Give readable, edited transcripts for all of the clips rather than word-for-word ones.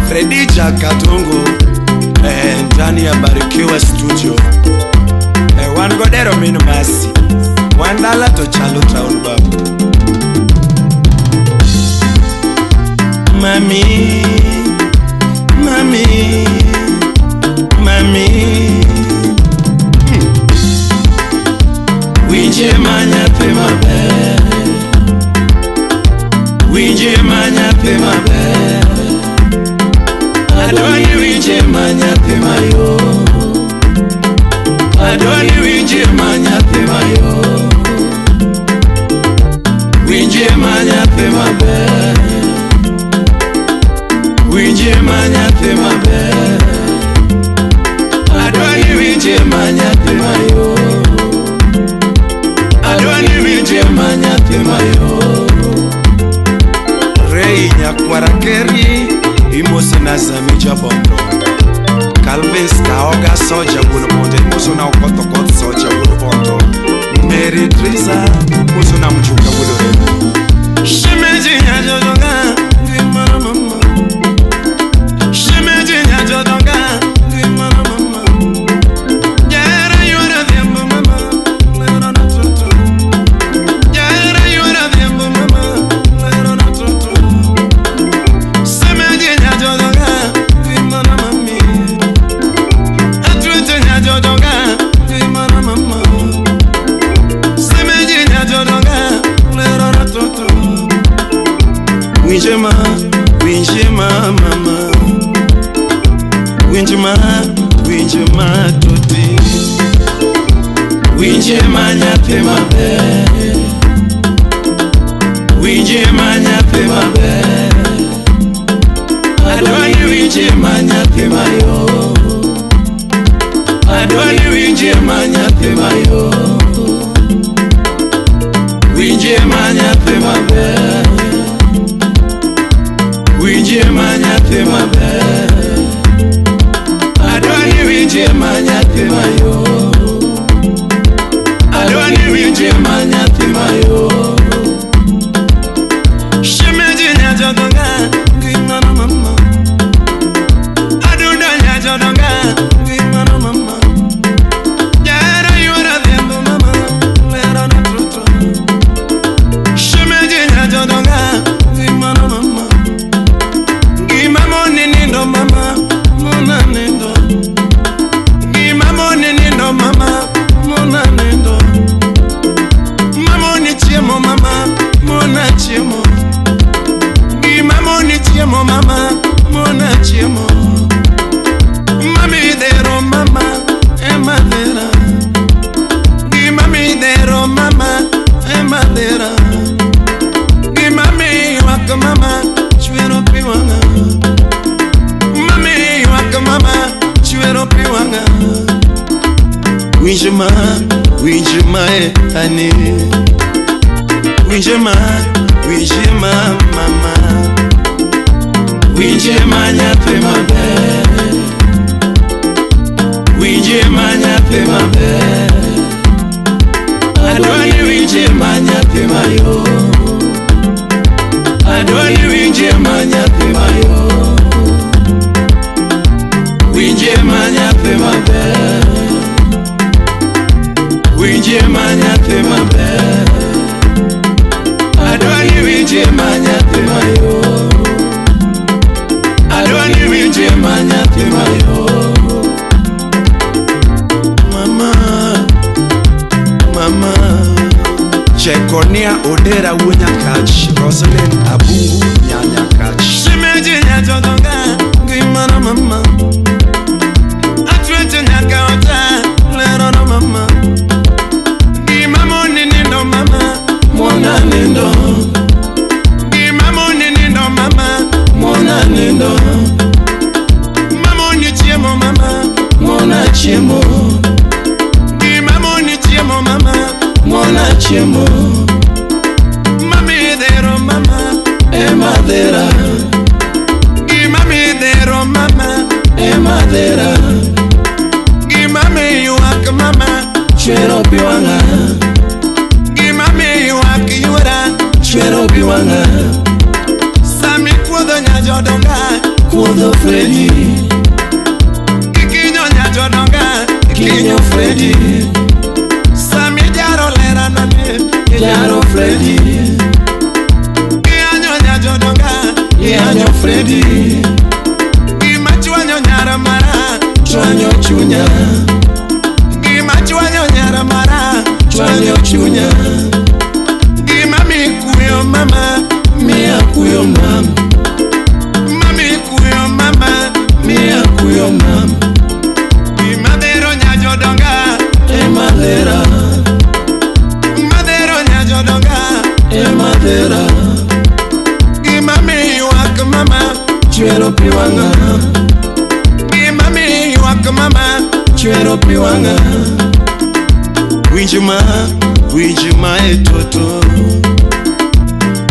Fredija Katungu ndani ya Barikiwa Studio. Wangodero minu masi Wandala to chalo town babu. Mami, mami, mami, winje manya pe mabe, winje manya pe mabe, adoni winje manya pe mayo, adoni winje manya pe mayo, winje manya pe mabe, winje manya pe mabe, adoni winje manya pe mayo, adoni winje manya pe mayo. Rei nyakwara keri imosi na zamija bondo, Calvin Skaoga soja wuno bondo, imosi na ukotokot soja wuno bondo, Mary Trisa imosi na mchuka wuno remo. Shimeji nyajodonga grimara mama, Shimeji nyajodonga grimara mama, Jara yura vyembo mama, lera na toto, Jara yura vyembo mama, lera na toto, Shimeji nyajodonga grimara mami, Atruto nyajodonga grimara mama, Shimeji nyajodonga lera na toto. Winjema, winjema mama, winjema, winjema toti, winjema nyape mabe, winjema nyape mabe, adoni winjema nyape mayo, adoni winjema nyape mayo, winjema nyape mabe, winjema nyape mabe, adoni winjema nyape mayo, adoni winjema nyape mayo. Shimeji nyajodonga grimara mama, aduda nyajodonga grimara mama, Jara yura vyembo mama, lera na toto, Shimeji nyajodonga grimara mama, Gimamoni nindo mama, mona nindo, Gimamoni nindo mama, mona nindo, Mamoni chiemo mama, mona chiemo, Gimamoni chiemo mama, mona chiemo, Mami dero mama, emadera, Gimami dero mama, emadera, Gimami waka mama, chwero piwanga, Mami waka mama, chwero piwanga. Winjema, winjema hani, winjema, winjema mama, winjema nyape mabe, winjema nyape mabe, adoni winjema nyape mayo, adoni winjema nyape mayo, winjema nyape mabe, winjema nyape mabe, adoni winjema nyape mayo, adoni winjema nyape mayo. Mama, mama, Chekonia Odera Wunya Kach, Rosalind Abungu Nyanya Kach. Shimeji nyajodonga grimara mama, Atruto nyakaota lera na mama, Gimamoni nindo mama, mona nindo, Gimamoni nindo mama, mona nindo, Mamoni chiemo mama, mona chiemo, Gimamoni chiemo mama, mona chiemo, Mami dero mama, emadera, Gimami dero mama, emadera, Gimami yuak mama, chwero piwanga, Gimami yuak yura, chwero piwanga, Sami kuodo nyajodonga, kuodo Kinyo Freddy Kinyo Nyajodonga Kinyo Freddy Sami Jaro Lera Nane Jaro Freddy Kinyo Nyajodonga Kinyo Freddy Gima chwanyo nyara mara Chwanyo chunya Gima chwanyo nyara mara Chwanyo chunya Gima mikuyo mama Mia kuyo mama Mami kuyo mama Mia kuyo mama Madero Nyajodonga Madera Madero Nyajodonga Madera Gimami wak mama Chwero piwanga Gimami wak mama Chwero piwanga Winjima etoto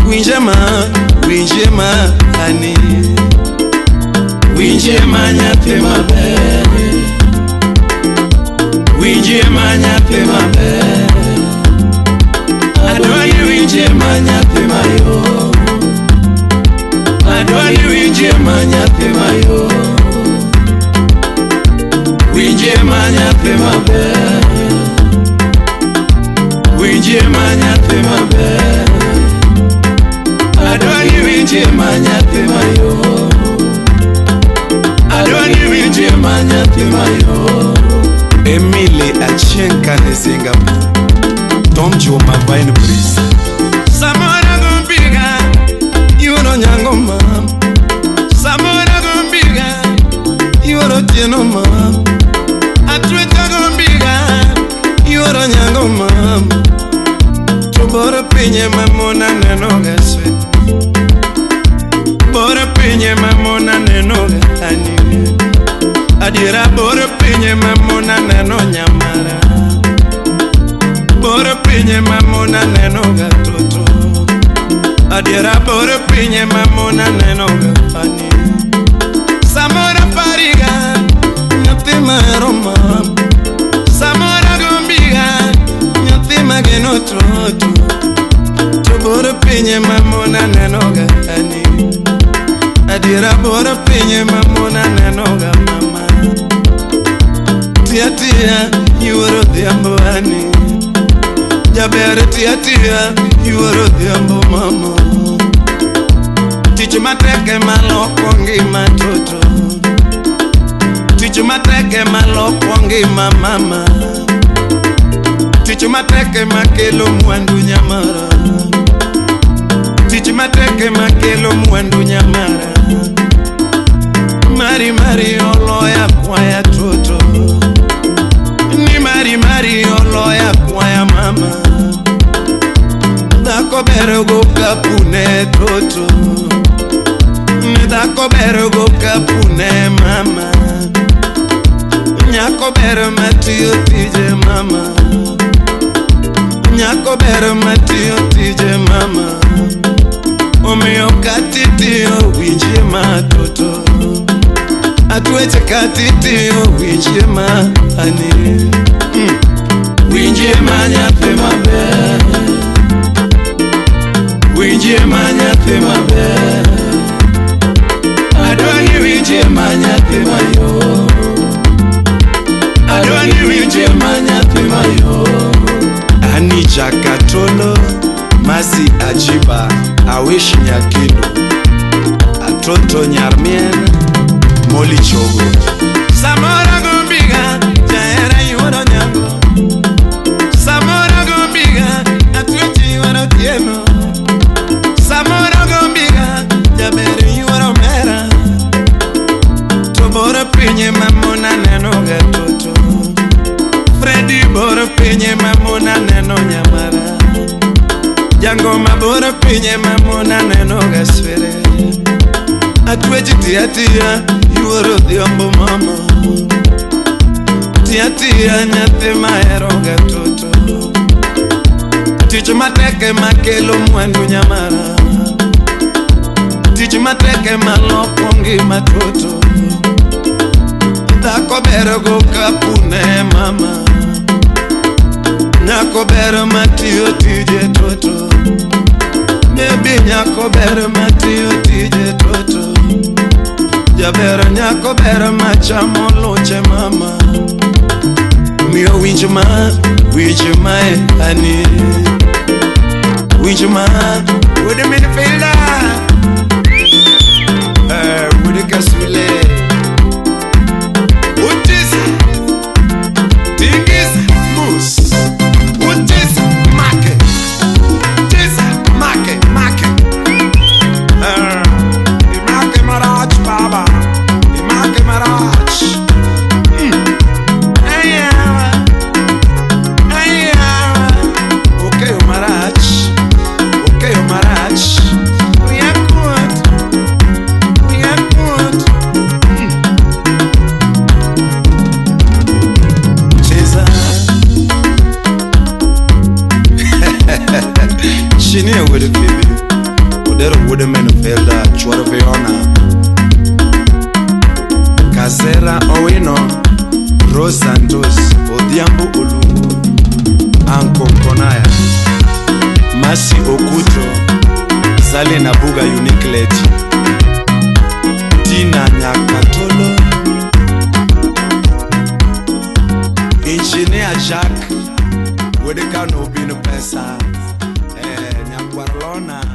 Winjima hani Winjima nyathi maber Winjima nyathi maber Adwani winjima nyathi mayo Adwani winjima nyathi mayo Winjima nyathi maber Winjima nyathi maber Adwani winjima nyathi mayo Adwani winjima nyathi mayo Emily Achenka ne Singapore Tom Juma Vine Breeze Samora Gumbiga Yuro Nyango mam Samora Gumbiga Yuro Tieno mam Atweta Gumbiga Yuro Nyango mam Tubora pinye mamona nenoga sweet Bora pinye mamona nenoga honey Adira bora pinye mamona neno nyamara Bora pinye mamona neno gatoto Adira bora pinye mamona neno gafani Samora pariga Nyatima roma Samora gumbiga Nyatima genototo Tubora pinye mamona neno gafani Adira bora pinye mamona neno gamama Tia tia, yuoro dhiambo ani Jabere tia tia, yuoro dhiambo mama Tich mateke maloko ngima toto Tich mateke maloko ngima mama Tich mateke makelo mwandu nyamara Tich mateke makelo mwandu nyamara Mari mari oloya kwaya toto Ni mari oloya kwaya mama Dako bero go kapune toto Ni dako bero go kapune mama Nyako bero matiyo tije mama Nyako bero matiyo tije mama Omiyo katitiyo winjima toto Atweche katitiyo winjima hani Winjima nyathi maber Winjima nyathi maber Adwani winjima nyathi mayo Adwani winjima nyathi mayo Ani Jakatolo Masi Ajiba Awish Nyakino Atoto Nyarmien Moli Chogo Samora Gumbiga Jaera yuoro nyango Samora Gumbiga Atwechi yuoro tieno Samora Gumbiga Jabere yuoro mera Tobora pinye mamona neno gatoto Freddy bora pinye mamona neno nyamara Jango mabora pinye mamona neno gaswere Atwechi tia tia yuoro dhiambo mama Tia tia nyathi maero gatoto Tich mateke makelo mwandu nyamara Tich mateke maloko ngima toto Dhako bero go kapune mama Nyako bero matiyo tije toto Baby nyako bero matiyo tije toto Jabera nyako bera machamo loche mama. Mio winjuma ani. Winjuma with the midfielder. With the Kasule. Utis Tingis Moose. Utis Make. Tis Make. Imake Maraj Baba. Imake Maraj. Okay, Maraj. Okay, Maraj. We are good. We are good. She knew with it, baby. Udero woodman fell that Chwaraveona. Casera Owino, Rose Santos, Odiambo Olungu, Anko Konaya, Masi Okuto, Zale Nabuga Unique Lady, Tina Nyakatolo, Engineer Jack, Wedeka no Bino Pesa, Nyakwarlona.